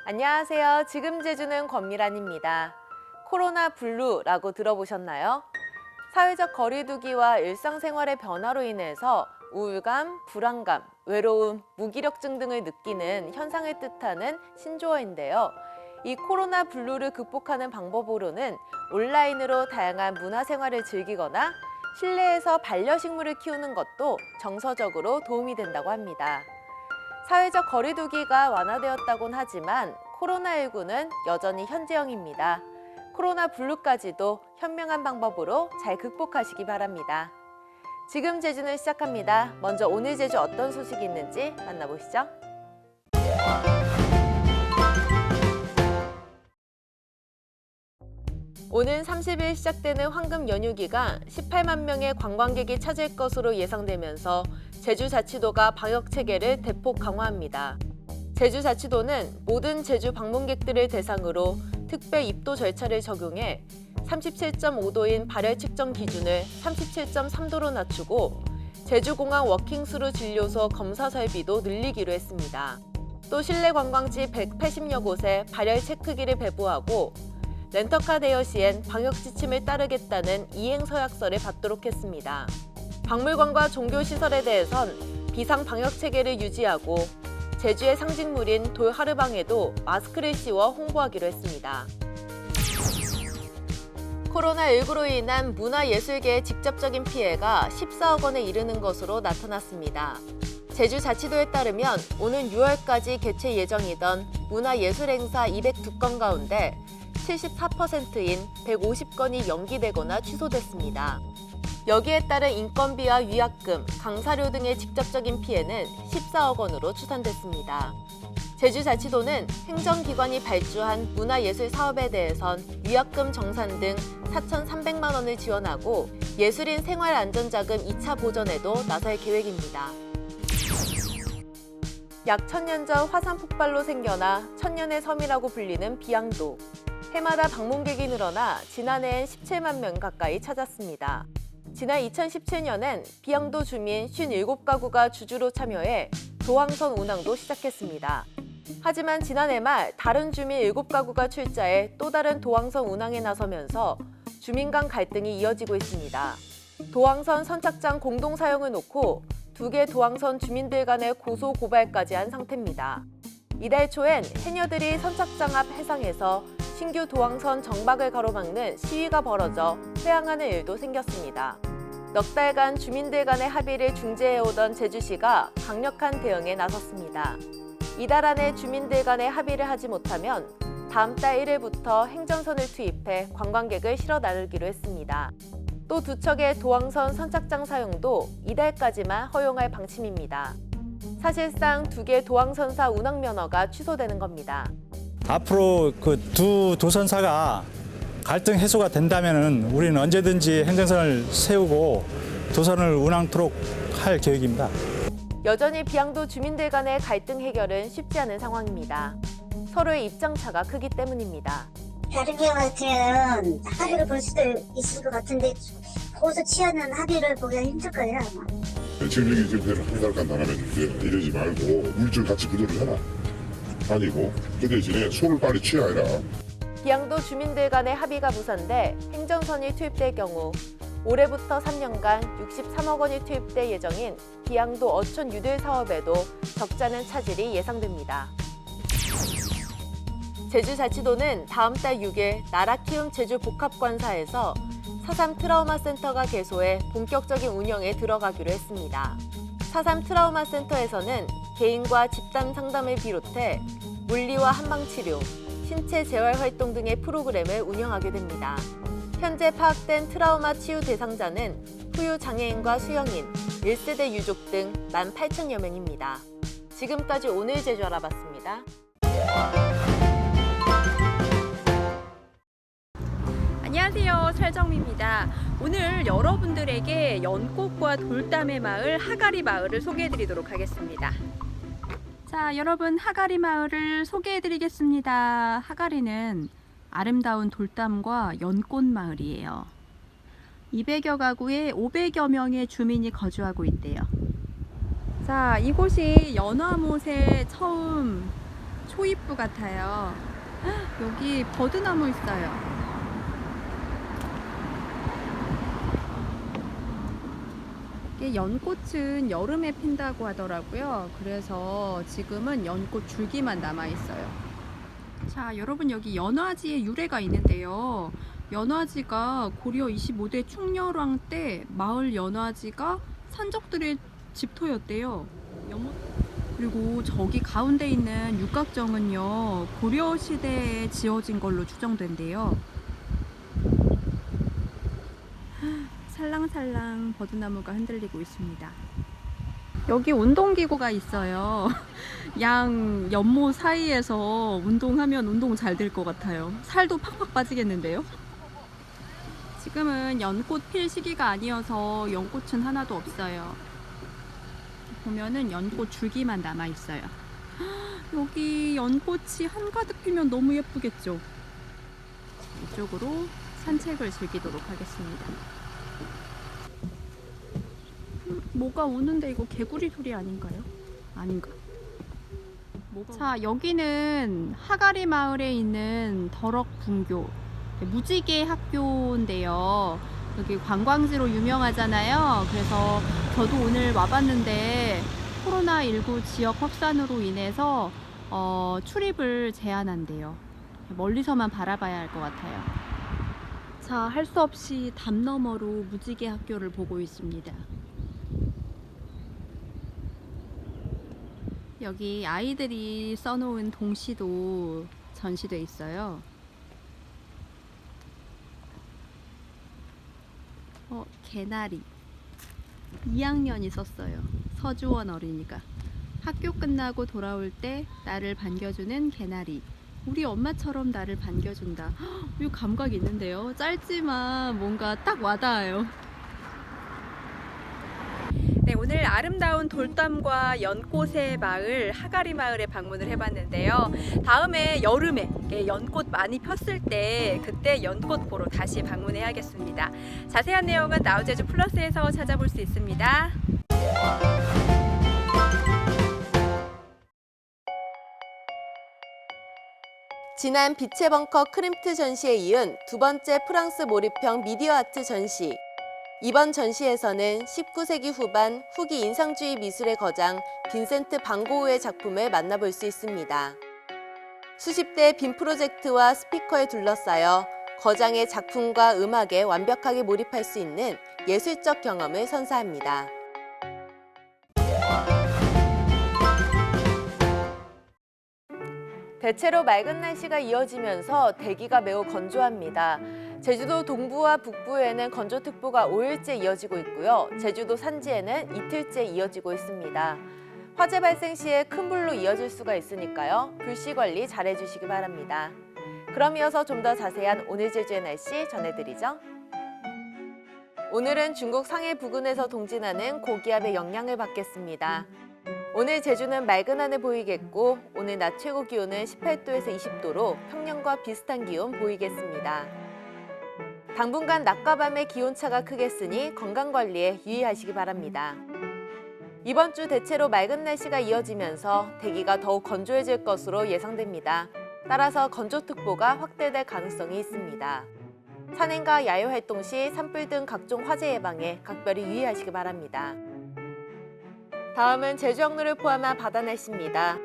안녕하세요. 지금 제주는 권미란입니다. 코로나 블루라고 들어보셨나요? 사회적 거리두기와 일상생활의 변화로 인해서 우울감, 불안감, 외로움, 무기력증 등을 느끼는 현상을 뜻하는 신조어인데요. 이 코로나 블루를 극복하는 방법으로는 온라인으로 다양한 문화생활을 즐기거나 실내에서 반려식물을 키우는 것도 정서적으로 도움이 된다고 합니다. 사회적 거리두기가 완화되었다곤 하지만 코로나19는 여전히 현재형입니다. 코로나 블루까지도 현명한 방법으로 잘 극복하시기 바랍니다. 지금 제주는 시작합니다. 먼저 오늘 제주 어떤 소식이 있는지 만나보시죠. 오는 30일 시작되는 황금 연휴 기간 18만 명의 관광객이 찾을 것으로 예상되면서 제주자치도가 방역 체계를 대폭 강화합니다. 제주자치도는 모든 제주 방문객들을 대상으로 특별 입도 절차를 적용해 37.5도인 발열 측정 기준을 37.3도로 낮추고 제주공항 워킹스루 진료소 검사 설비도 늘리기로 했습니다. 또 실내 관광지 180여 곳에 발열 체크기를 배부하고 렌터카 대여 시엔 방역 지침을 따르겠다는 이행 서약서를 받도록 했습니다. 박물관과 종교시설에 대해선 비상 방역 체계를 유지하고 제주의 상징물인 돌 하르방에도 마스크를 씌워 홍보하기로 했습니다. 코로나19로 인한 문화예술계의 직접적인 피해가 14억 원에 이르는 것으로 나타났습니다. 제주자치도에 따르면 오는 6월까지 개최 예정이던 문화예술행사 202건 가운데 74%인 150건이 연기되거나 취소됐습니다. 여기에 따른 인건비와 위약금, 강사료 등의 직접적인 피해는 14억 원으로 추산됐습니다. 제주자치도는 행정기관이 발주한 문화예술 사업에 대해선 위약금 정산 등 4,300만 원을 지원하고 예술인 생활안전자금 2차 보전에도 나설 계획입니다. 약 1000년 전 화산 폭발로 생겨나 천년의 섬이라고 불리는 비양도. 해마다 방문객이 늘어나 지난해엔 17만 명 가까이 찾았습니다. 지난 2017년엔 비양도 주민 57가구가 주주로 참여해 도항선 운항도 시작했습니다. 하지만 지난해 말 다른 주민 7가구가 출자해 또 다른 도항선 운항에 나서면서 주민 간 갈등이 이어지고 있습니다. 도항선 선착장 공동 사용을 놓고 두 개 도항선 주민들 간의 고소 고발까지 한 상태입니다. 이달 초엔 해녀들이 선착장 앞 해상에서 신규 도항선 정박을 가로막는 시위가 벌어져 회항하는 일도 생겼습니다. 넉 달간 주민들 간의 합의를 중재해오던 제주시가 강력한 대응에 나섰습니다. 이달 안에 주민들 간의 합의를 하지 못하면 다음 달 1일부터 행정선을 투입해 관광객을 실어 나르기로 했습니다. 또 두 척의 도항선 선착장 사용도 이달까지만 허용할 방침입니다. 사실상 두 개 도항선사 운항 면허가 취소되는 겁니다. 앞으로 그 두 도선사가 갈등 해소가 된다면 우리는 언제든지 행정선을 세우고 도선을 운항토록 할 계획입니다. 여전히 비양도 주민들 간의 갈등 해결은 쉽지 않은 상황입니다. 서로의 입장차가 크기 때문입니다. 다른 경우는 합의를 볼 수도 있을 것 같은데 거기서 취하는 합의를 보기가 힘들 거예요 아마. 지금 여기 지금 배를 한 달간 나가면 이러지 말고 물질 같이 구조를 해라. 아니고 그 대신에 손을 빨리 취하해라. 비양도 주민들 간의 합의가 무산돼 행정선이 투입될 경우 올해부터 3년간 63억 원이 투입될 예정인 비양도 어촌 유들 사업에도 적잖은 차질이 예상됩니다. 제주자치도는 다음 달 6일 나라키움 제주복합관사에서 4.3 트라우마 센터가 개소해 본격적인 운영에 들어가기로 했습니다. 4.3 트라우마 센터에서는 개인과 집단 상담을 비롯해 물리와 한방치료, 신체 재활 활동 등의 프로그램을 운영하게 됩니다. 현재 파악된 트라우마 치유 대상자는 후유 장애인과 수영인, 1세대 유족 등 18,000여 명입니다. 지금까지 오늘 제주 알아봤습니다. 안녕하세요, 설정미입니다. 오늘 여러분들에게 연꽃과 돌담의 마을 하가리 마을을 소개해드리도록 하겠습니다. 자, 여러분 하가리 마을을 소개해드리겠습니다. 하가리는 아름다운 돌담과 연꽃 마을이에요. 200여 가구에 500여 명의 주민이 거주하고 있대요. 자, 이곳이 연화못의 처음 초입부 같아요. 헉, 여기 버드나무 있어요. 이게 연꽃은 여름에 핀다고 하더라고요. 그래서 지금은 연꽃 줄기만 남아 있어요. 자, 여러분 여기 연화지의 유래가 있는데요. 연화지가 고려 25대 충렬왕 때 마을 연화지가 산적들의 집터였대요. 그리고 저기 가운데 있는 육각정은요, 고려 시대에 지어진 걸로 추정된대요. 살랑살랑 버드나무가 흔들리고 있습니다. 여기 운동기구가 있어요. 양 연못 사이에서 운동하면 운동 잘 될 것 같아요. 살도 팍팍 빠지겠는데요. 지금은 연꽃 필 시기가 아니어서 연꽃은 하나도 없어요. 보면은 연꽃 줄기만 남아 있어요. 여기 연꽃이 한가득 피면 너무 예쁘겠죠. 이쪽으로 산책을 즐기도록 하겠습니다. 뭐가 우는데 이거 개구리 소리 아닌가요? 아닌가? 자, 여기는 하가리 마을에 있는 덕럭분교 무지개 학교인데요. 여기 관광지로 유명하잖아요. 그래서 저도 오늘 와봤는데 코로나19 지역 확산으로 인해서 출입을 제한한대요. 멀리서만 바라봐야 할 것 같아요. 자, 할 수 없이 담 너머로 무지개 학교를 보고 있습니다. 여기 아이들이 써놓은 동시도 전시돼 있어요. 개나리 2학년이 썼어요. 서주원 어린이가. 학교 끝나고 돌아올 때 나를 반겨주는 개나리. 우리 엄마처럼 나를 반겨준다. 이 감각이 있는데요. 짧지만 뭔가 딱 와닿아요. 네, 오늘 아름다운 돌담과 연꽃의 마을 하가리 마을에 방문을 해봤는데요. 다음에 여름에 연꽃 많이 폈을 때 그때 연꽃 보러 다시 방문해야겠습니다. 자세한 내용은 나우제주 플러스에서 찾아볼 수 있습니다. 지난 빛의 벙커 크림트 전시에 이은 두 번째 프랑스 몰입형 미디어 아트 전시. 이번 전시에서는 19세기 후반 후기 인상주의 미술의 거장 빈센트 반 고흐의 작품을 만나볼 수 있습니다. 수십 대의 빔 프로젝트와 스피커에 둘러싸여 거장의 작품과 음악에 완벽하게 몰입할 수 있는 예술적 경험을 선사합니다. 대체로 맑은 날씨가 이어지면서 대기가 매우 건조합니다. 제주도 동부와 북부에는 건조특보가 5일째 이어지고 있고요. 제주도 산지에는 이틀째 이어지고 있습니다. 화재 발생 시에 큰 불로 이어질 수가 있으니까요. 불씨 관리 잘해주시기 바랍니다. 그럼 이어서 좀 더 자세한 오늘 제주의 날씨 전해드리죠. 오늘은 중국 상해 부근에서 동진하는 고기압의 영향을 받겠습니다. 오늘 제주는 맑은 하늘 보이겠고 오늘 낮 최고 기온은 18도에서 20도로 평년과 비슷한 기온 보이겠습니다. 당분간 낮과 밤의 기온차가 크겠으니 건강관리에 유의하시기 바랍니다. 이번 주 대체로 맑은 날씨가 이어지면서 대기가 더욱 건조해질 것으로 예상됩니다. 따라서 건조특보가 확대될 가능성이 있습니다. 산행과 야외활동 시 산불 등 각종 화재 예방에 각별히 유의하시기 바랍니다. 다음은 제주 항로를 포함한 바다 날씨입니다.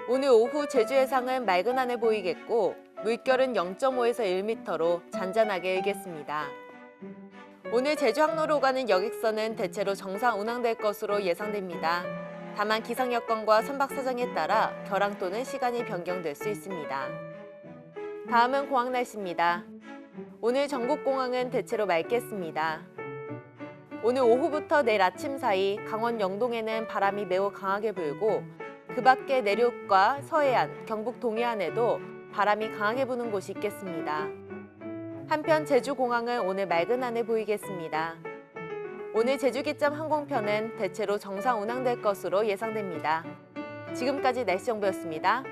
오늘 오후 제주 해상은 맑은 하늘 보이겠고 물결은 0.5에서 1m로 잔잔하게 일겠습니다. 오늘 제주 항로로 오가는 여객선은 대체로 정상 운항될 것으로 예상됩니다. 다만 기상 여건과 선박 사정에 따라 결항 또는 시간이 변경될 수 있습니다. 다음은 공항 날씨입니다. 오늘 전국 공항은 대체로 맑겠습니다. 오늘 오후부터 내일 아침 사이 강원 영동에는 바람이 매우 강하게 불고 그 밖에 내륙과 서해안, 경북 동해안에도 바람이 강하게 부는 곳이 있겠습니다. 한편 제주공항은 오늘 맑은 하늘 보이겠습니다. 오늘 제주기점 항공편은 대체로 정상 운항될 것으로 예상됩니다. 지금까지 날씨 정보였습니다.